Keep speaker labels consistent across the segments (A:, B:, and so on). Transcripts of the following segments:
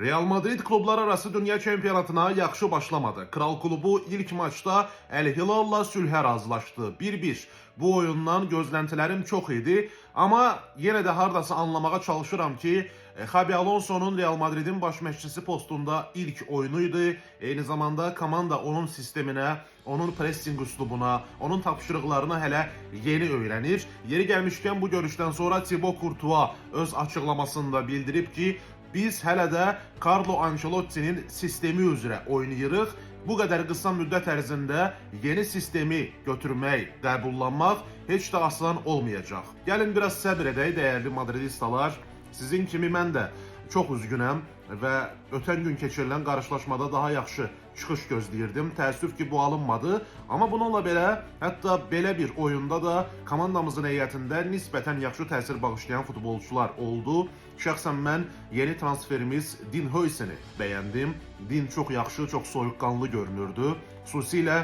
A: Real Madrid klublar arası dünya çempionatına yaxşı başlamadı. Kral klubu ilk maçda El Hilal'la sülhə razılaşdı. 1-1. Bu oyundan gözlentilerim çok idi. Ama yine de hardasa anlamağa çalışıram ki Xabi Alonso'nun Real Madrid'in baş məşqçisi postunda ilk oyunuydu. Eyni zamanda komanda onun sistemine, onun pressing üslubuna, onun tapşırıqlarını hələ yeni öyrənir. Yeri gəlmişkən bu görüşdən sonra Thibaut Courtois öz açıqlamasında bildirib ki, biz hələ də Carlo Ancelotti'nin sistemi üzrə oynayırıq. Bu qədər qısa müddət ərzində yeni sistemi götürmək, qəbullanmaq heç də asan olmayacaq. Gəlin biraz səbr edək dəyərli Madridistalar. Sizin kimi mən də çox üzgünəm və ötən gün keçirilən qarşılaşmada daha yaxşı çıxış gözləyirdim. Təəssüf ki, bu alınmadı. Amma bununla belə, hətta belə bir oyunda da komandamızın heyətində nisbətən yaxşı təsir bağışlayan futbolçular oldu. Şəxsən mən yeni transferimiz Dean Huijsen'i bəyəndim. Dean çox yaxşı, çox soyuqqanlı görünürdü. Xüsusilə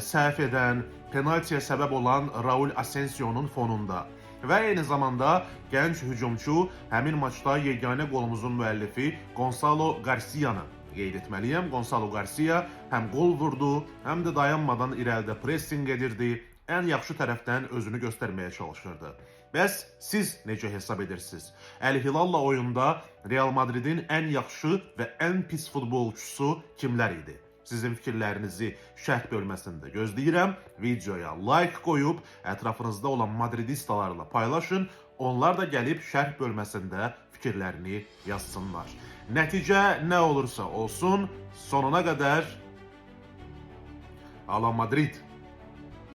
A: səhv edən, penaltiyə səbəb olan Raul Asensio'nun fonunda. Və eyni zamanda gənc hücumçu həmin maçda yeganə qolumuzun müəllifi Gonçalo Garcia'nı qeyd etməliyəm. Gonçalo Garcia həm qol vurdu, həm də dayanmadan irəlidə pressing edirdi. Ən yaxşı tərəfdən özünü göstərməyə çalışırdı. Bəs siz necə hesab edirsiniz? El Hilal'la oyunda Real Madrid'in ən yaxşı və ən pis futbolçusu kimlər idi? Sizin fikirlərinizi şərh bölməsində gözləyirəm. Videoya like qoyub ətrafınızda olan madridistalarla paylaşın. Onlar da gəlib şərh bölməsində fikirlərini yazsınlar. Nəticə nə olursa olsun, sonuna qədər Ala Madrid.